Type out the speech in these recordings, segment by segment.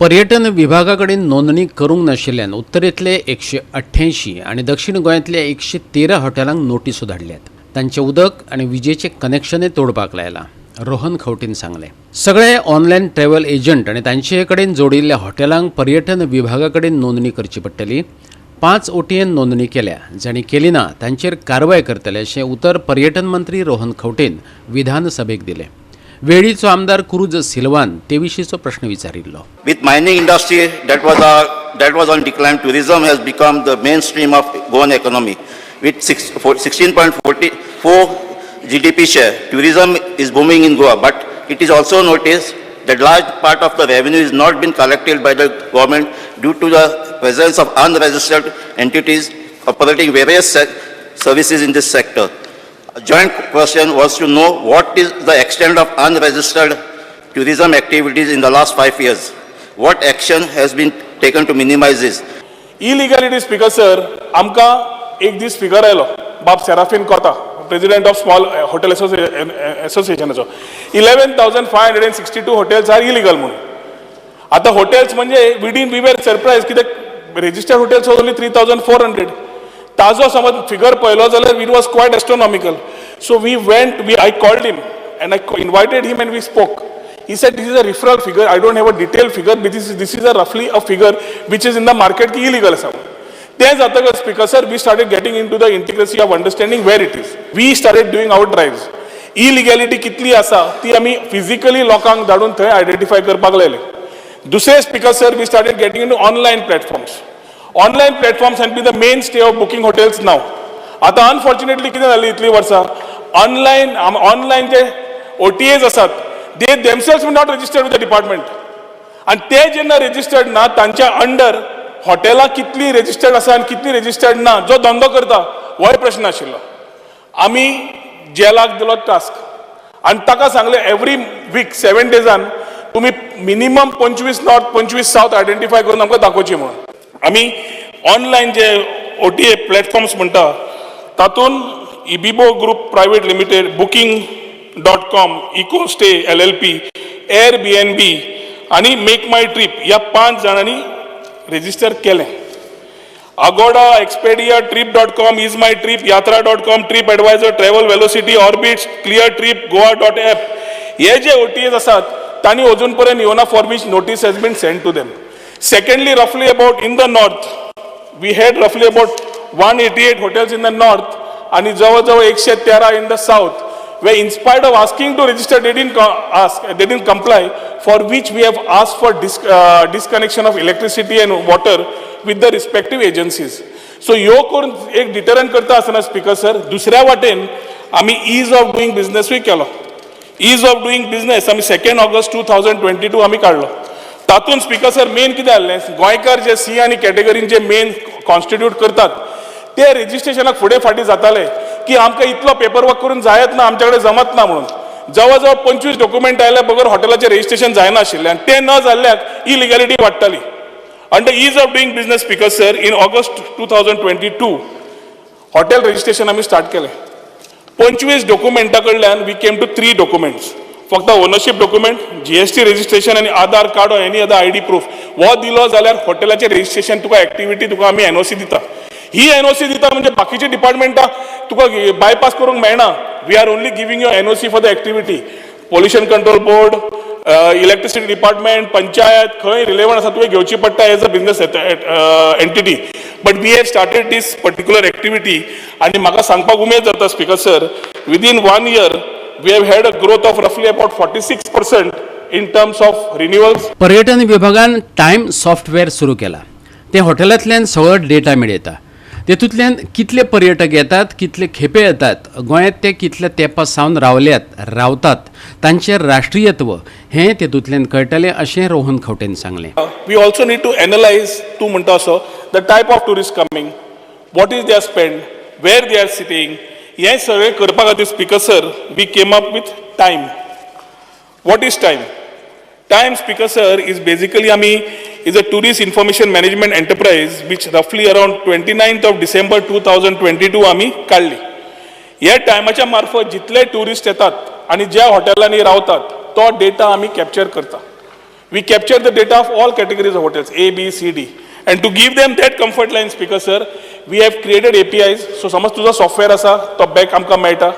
पर्यटन विभागाकडे नोंदणी करूंक नाशिल्ल्यान उत्तरेतले 188 आणि दक्षिण गोंयांतल्या 113 हॉटेलांक नोटीसो धाडल्यात। तांचे उदक आणि विजेचे कनेक्शनय तोडपाक लायला, रोहन खंवटेन सांगले। सगळे ऑनलायन ट्रॅव्हल एजंट आणि तांचे कडेन जोडिल्ल्या हॉटेलांक पर्यटन विभागाकडेन नोंदणी करची पडटली। 5 OTN नोंदणी केल्या, जांणी केली ना तांचेर कारवाय करतले अशें उतर पर्यटन मंत्री रोहन खंवटेन विधानसभेक दिले। वेळीचो आमदार क्रुज सिल्वान ते विशींचो प्रश्न विचारिल्लो। With mining industry that was on decline, tourism has become the mainstream of Goan economy. With 16.44 GDP share, tourism is booming in Goa. But it is also noticed that large part of the revenue is not been collected by the government due to the presence of unregistered entities operating various services in this sector. A joint question was to know what is the extent of unregistered tourism activities in the last 5 years. What action has been taken to minimize this? Illegality speaker sir, आमका एक दीस figure आयलो बाब Serafin Cota, president of small hotel असोसिएशनाचो 11,562 hotels are illegal म्हणून। आता hotels म्हणजे we were surprised कित्याक registered hotels was only 3,400. ताजो समज फिगर पळयलो जाल्यार it was quite astronomical. So I called him and I invited him and we spoke. He said this is a referral figure, I don't have a detailed figure, but this is a roughly a figure which is in the market की illegal आसा। ते जातकच speaker sir, we started getting into the intricacy of understanding where it is. We started doing our drives. Illegality कितली आसा ती आमी physically लोकांक धाडून थंय आयडेंटिफाय करपाक लायले। दुसरे speaker sir, we started getting into online platforms. Online platforms have been the mainstay of booking hotels now. आता unfortunately कितें जालें इतली वर्सां online जे OTAs आसात, they themselves were not registered with the department. And ते जेन्ना registered ना तांच्या under हॉटेलां कितली registered आसा आनी कितली registered ना जो धंदो करता होय प्रश्न आशिल्लो। आमी जेलाक दिलो टास्क आनी ताका सांगले एवरी वीक 7 डेजान तुम्ही मिनिमम 25 नॉर्थ 25 साउथ आयडेंटिफाय करून आमकां दाखोवची म्हणून। आमी ऑनलायन जे OTA प्लॅटफॉर्म्स म्हणटा तातून Ibibo group private limited, booking.com, EcoStay LLP, Airbnb आणि मेक माय ट्रिप ह्या 5 जाणांनी रेजिस्टर केलें। Agoda, Expedia, Trip.com, Is My Trip, Yatra.com, TripAdvisor, Travel Velocity, Orbitz, Clear Trip, Goa.app हे जे OTAs आसात तांणी अजून पर्यंत येवना for which notice has been sent to them. Secondly, roughly about in the north, we had roughly about 188 hotels in the north and जवळ 113 in the south, where in spite of asking to register, they didn't comply, for which we have asked for disconnection of electricity and water with the respective agencies. So ह्यो करून एक डिटरंट करता आसतना speaker sir, दुसऱ्या वाटेन आमी ease of doing business वी केलो। ease of doing business आमी 2 ऑगस्ट 2022 आमी काढलो। तातून स्पीकर सर मेन कितें जाल्लें, गोंयकार जे सी आनी कॅटेगरीन जे मेन कॉन्स्टिट्यूट करतात ते रेजिस्ट्रेशनाक फुडें फाटीं जाताले की आमकां इतलो पेपर वर्क करून जायत ना, आमच्या कडेन जमत ना म्हणून। जवळ 25 डॉक्युमेंट आयल्या बगर हॉटेलाचें रेजिस्ट्रेशन जायना आशिल्लें आनी तें न जाल्ल्याक इलिगॅलिटी वाडटाली। Under ease of doing business speaker sir, in August 2022 hotel registration आमी स्टार्ट केलें। 25 डॉक्युमेंटा कडल्यान वी केम टू 3 डॉक्युमेंट्स, फक्त ओनरशिप डॉक्युमेंट, GST रेजिस्ट्रेशन आणि आधार कार्ड और एनी अदर ID प्रूफ वो दिलो जाल्यार हॉटेलाचें रेजिस्ट्रेशन तुका एक्टिविटी तुका आमी NOC दिता। ही NOC दिता म्हणजे बाकीची डिपार्टमेंटा तुका बायपास करूंक मेळना। We are only giving you NOC for the activity. Pollution control board, electricity department, panchayat खंय रिलेवंट आसा तुवें घेवची पडटा as a business entity. But we have started this particular activity आनी म्हाका सांगपाक उमेद जाता speaker sir, within 1 year we have had a growth of roughly about 46% in terms of renewals. पर्यटन विभागान टाइम सॉफ्टवेअर सुरू केला। ते हॉटेलांतल्यान सगळो डेटा मेळयता। तेतूंतल्यान कितले पर्यटक येतात, कितले खेपे येतात, गोंयांत ते कितले तेंपा सावन रावतात, तांचें राष्ट्रीयत्व हें तेतूंतल्यान कळटलें अशें रोहन खंवटेन सांगलें। We also need to analyze तूं म्हणटा असो the type of tourists coming, what is their spend, where they are sitting, हे सगळे करपा खातीर speaker sir we came up with TIME. What is TIME? TIME speaker sir is basically आमी is a tourist information management enterprise which रफली around 29 December 2022 आमी काडली। ह्या टायमाच्या मार्फत जितले टुरिस्ट येतात आनी ज्या हॉटेलांनी रावतात तो डेटा आमी कॅप्चर करता। We capture the data of all categories of hotels, A, B, C, D. And to give them that comfort line, speaker sir, we have created APIs. So समज तुझा सॉफ्टवेअर असा तो बॅक आमकां मेळटा.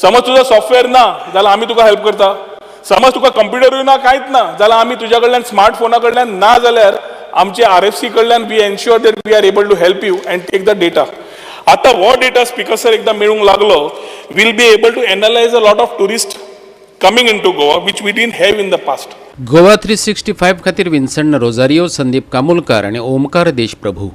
समज तुझा सॉफ्टवेअर ना जाल्यार आमी तुका हेल्प करता. समज तुका कंप्युटरूय ना कांयच ना जाल्यार आमी तुज्या कडल्यान स्मार्टफोना कडल्यान ना जाल्यार आमचे RFC कडल्यान we ensure that we are able to help you and take the data. आता हो डेटा स्पीकर सर एकदा मेळूंक लागलो, will be able to analyse a lot of tourist coming in to Goa which we didn't have in the past. Goa 365 खातीर विन्संट Rosario, Sandeep Kamulkar आणि ओमकार देशप्रभू